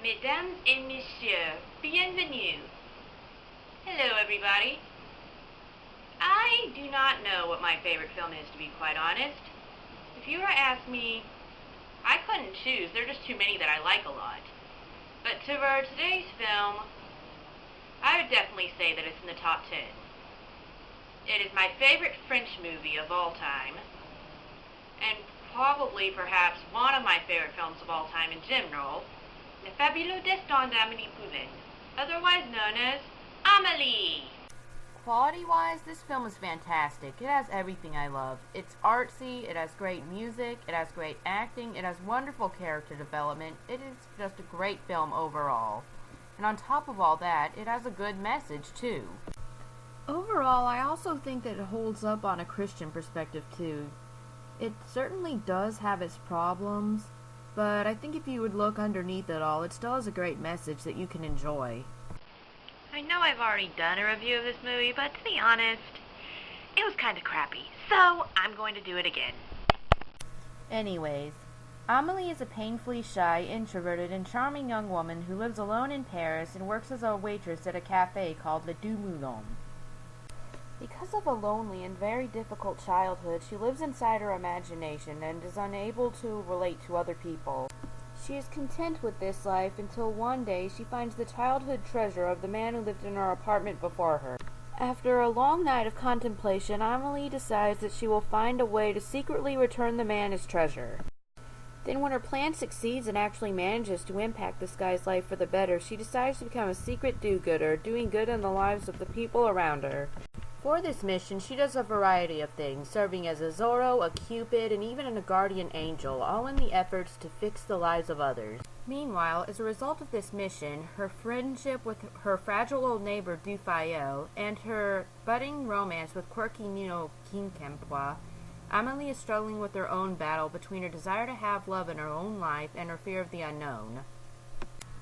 Mesdames et messieurs, bienvenue. Hello, everybody. I do not know what my favorite film is, to be quite honest. If you were to ask me, I couldn't choose. There are just too many that I like a lot. But for today's film, I would definitely say that it's in the top 10. It is my favorite French movie of all time, and probably perhaps one of my favorite films of all time in general, Le Fabuleux Destin d'Amélie Poulain, otherwise known as Amelie. Quality-wise, this film is fantastic. It has everything I love. It's artsy, it has great music, it has great acting, it has wonderful character development. It is just a great film overall. And on top of all that, it has a good message, too. Overall, I also think that it holds up on a Christian perspective, too. It certainly does have its problems, but I think if you would look underneath it all, it still has a great message that you can enjoy. I know I've already done a review of this movie, but to be honest, it was kind of crappy, so I'm going to do it again. Anyways, Amelie is a painfully shy, introverted, and charming young woman who lives alone in Paris and works as a waitress at a cafe called Le Deux Moulins. Because of a lonely and very difficult childhood, she lives inside her imagination and is unable to relate to other people. She is content with this life until one day she finds the childhood treasure of the man who lived in her apartment before her. After a long night of contemplation, Amelie decides that she will find a way to secretly return the man his treasure. Then when her plan succeeds and actually manages to impact this guy's life for the better, she decides to become a secret do-gooder, doing good in the lives of the people around her. For this mission, she does a variety of things, serving as a Zorro, a Cupid, and even a guardian angel, all in the efforts to fix the lives of others. Meanwhile, as a result of this mission, her friendship with her fragile old neighbor Dufayel, and her budding romance with quirky Nino Quincampoix, Amelie is struggling with her own battle between her desire to have love in her own life and her fear of the unknown.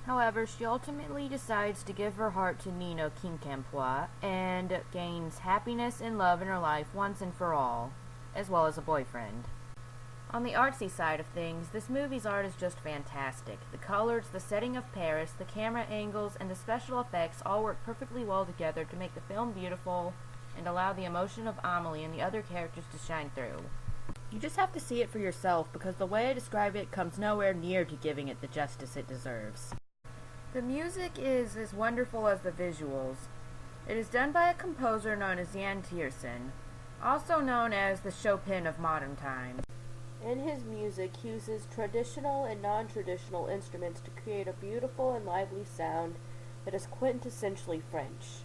However, she ultimately decides to give her heart to Nino Quincampoix and gains happiness and love in her life once and for all, as well as a boyfriend. On the artsy side of things, this movie's art is just fantastic. The colors, the setting of Paris, the camera angles, and the special effects all work perfectly well together to make the film beautiful and allow the emotion of Amelie and the other characters to shine through. You just have to see it for yourself because the way I describe it comes nowhere near to giving it the justice it deserves. The music is as wonderful as the visuals. It is done by a composer known as Jan Tiersen, also known as the Chopin of modern times. In his music, he uses traditional and non-traditional instruments to create a beautiful and lively sound that is quintessentially French.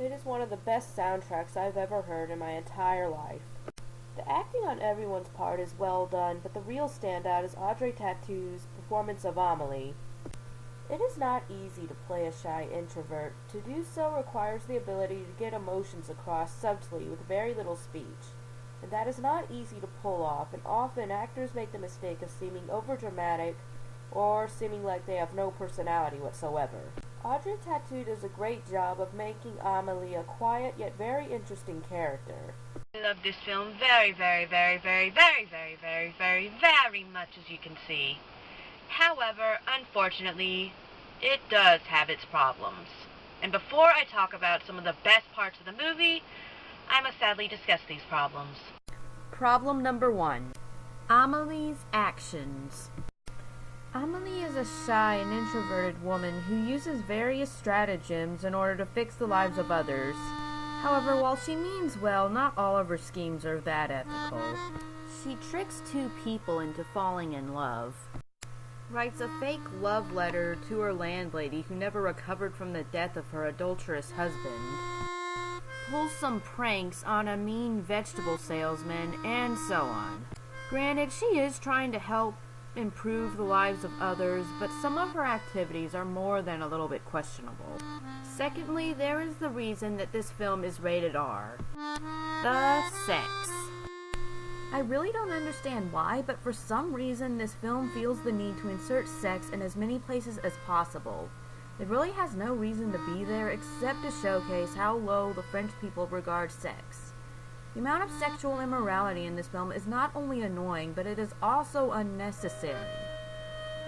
It is one of the best soundtracks I've ever heard in my entire life. The acting on everyone's part is well done, but the real standout is Audrey Tauto's performance of Amelie. It is not easy to play a shy introvert. To do so requires the ability to get emotions across subtly with very little speech. And that is not easy to pull off, and often actors make the mistake of seeming overdramatic or seeming like they have no personality whatsoever. Audrey Tautou does a great job of making Amelie a quiet yet very interesting character. I love this film very, very, very, very, very, very, very, very, very much, as you can see. However, unfortunately, it does have its problems. And before I talk about some of the best parts of the movie, I must sadly discuss these problems. Problem number 1. Amelie's actions. Amelie is a shy and introverted woman who uses various stratagems in order to fix the lives of others. However, while she means well, not all of her schemes are that ethical. She tricks two people into falling in love. Writes a fake love letter to her landlady who never recovered from the death of her adulterous husband. Pulls some pranks on a mean vegetable salesman, and so on. Granted, she is trying to help improve the lives of others, but some of her activities are more than a little bit questionable. Secondly, there is the reason that this film is rated R. The sex. I really don't understand why, but for some reason this film feels the need to insert sex in as many places as possible. It really has no reason to be there except to showcase how low the French people regard sex. The amount of sexual immorality in this film is not only annoying, but it is also unnecessary.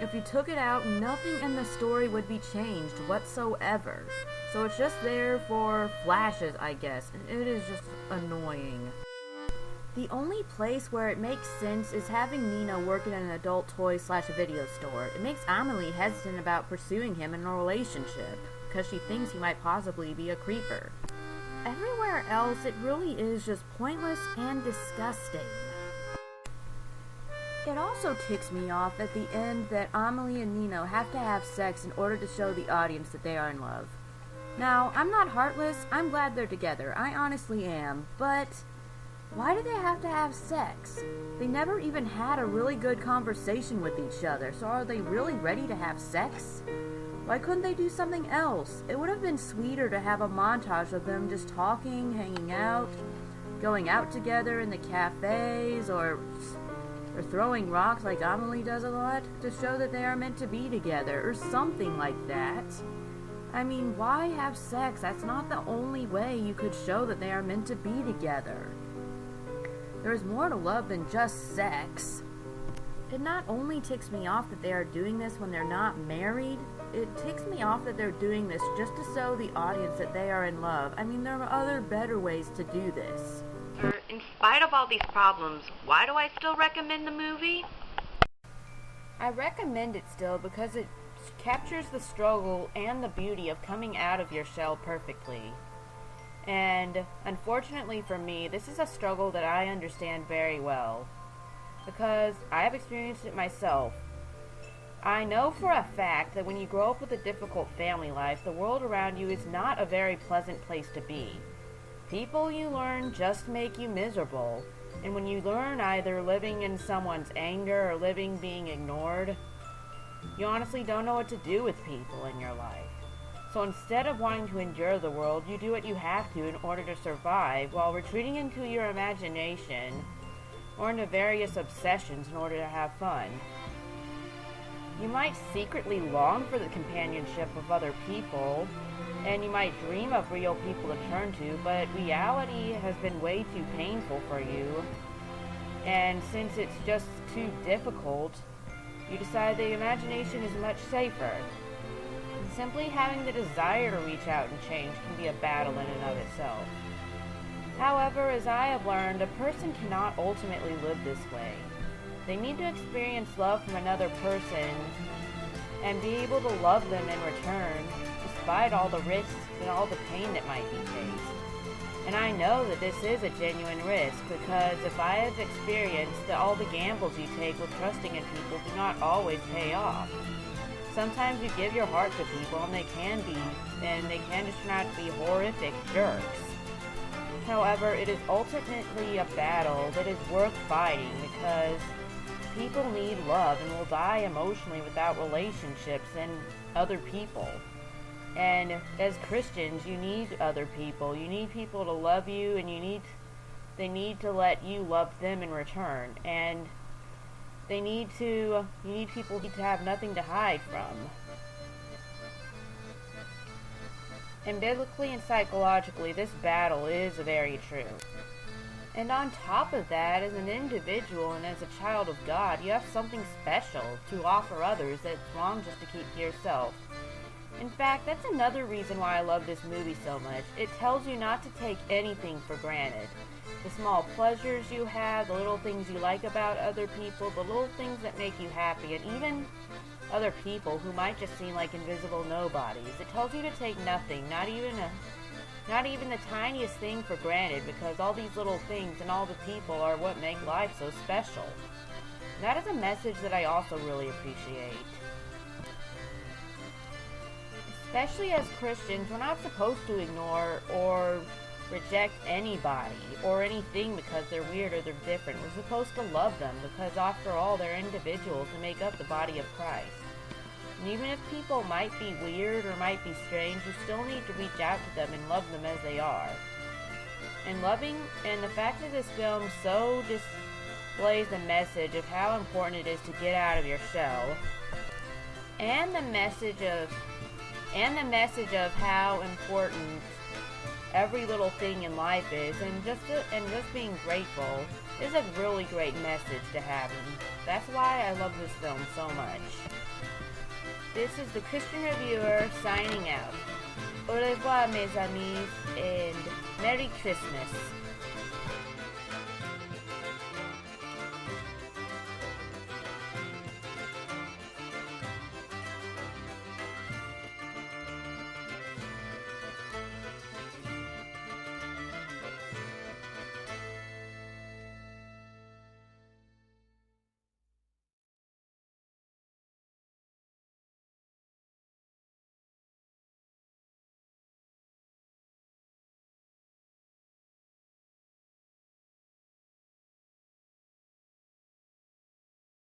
If you took it out, nothing in the story would be changed whatsoever. So it's just there for flashes, I guess, and it is just annoying. The only place where it makes sense is having Nino work in an adult toy/video store. It makes Amelie hesitant about pursuing him in a relationship, because she thinks he might possibly be a creeper. Everywhere else, it really is just pointless and disgusting. It also ticks me off at the end that Amelie and Nino have to have sex in order to show the audience that they are in love. Now, I'm not heartless, I'm glad they're together, I honestly am, but why do they have to have sex? They never even had a really good conversation with each other, so are they really ready to have sex? Why couldn't they do something else? It would have been sweeter to have a montage of them just talking, hanging out, going out together in the cafes, or throwing rocks like Amelie does a lot, to show that they are meant to be together, or something like that. I mean, why have sex? That's not the only way you could show that they are meant to be together. There's more to love than just sex. It not only ticks me off that they are doing this when they're not married, it ticks me off that they're doing this just to show the audience that they are in love. I mean, there are other better ways to do this. Sir, in spite of all these problems, why do I still recommend the movie? I recommend it still because it captures the struggle and the beauty of coming out of your shell perfectly. And unfortunately for me, this is a struggle that I understand very well, because I have experienced it myself. I know for a fact that when you grow up with a difficult family life, the world around you is not a very pleasant place to be. People you learn just make you miserable, and when you learn either living in someone's anger or living being ignored, you honestly don't know what to do with people in your life. So instead of wanting to endure the world, you do what you have to in order to survive, while retreating into your imagination or into various obsessions in order to have fun. You might secretly long for the companionship of other people, and you might dream of real people to turn to, but reality has been way too painful for you, and since it's just too difficult, you decide the imagination is much safer. Simply having the desire to reach out and change can be a battle in and of itself. However, as I have learned, a person cannot ultimately live this way. They need to experience love from another person and be able to love them in return, despite all the risks and all the pain that might be faced. And I know that this is a genuine risk, because if I have experienced that all the gambles you take with trusting in people do not always pay off. Sometimes you give your heart to people and they can just turn out to be horrific jerks. However, it is ultimately a battle that is worth fighting, because people need love and will die emotionally without relationships and other people. And as Christians, you need other people. You need people to love you, and they need to let you love them in return. And you need people to have nothing to hide from. And biblically and psychologically, this battle is very true. And on top of that, as an individual and as a child of God, you have something special to offer others that's wrong just to keep to yourself. In fact, that's another reason why I love this movie so much. It tells you not to take anything for granted. The small pleasures you have, the little things you like about other people, the little things that make you happy, and even other people who might just seem like invisible nobodies. It tells you to take nothing, not even the tiniest thing for granted, because all these little things and all the people are what make life so special. And that is a message that I also really appreciate. Especially as Christians, we're not supposed to ignore or reject anybody or anything because they're weird or they're different. We're supposed to love them because, after all, they're individuals and make up the body of Christ. And even if people might be weird or might be strange, you still need to reach out to them and love them as they are. And the fact that this film so displays the message of how important it is to get out of your shell, and the message of how important every little thing in life is, and just being grateful is a really great message to have, and that's why I love this film so much. This is the Christian Reviewer signing out. Au revoir, mes amis, and Merry Christmas.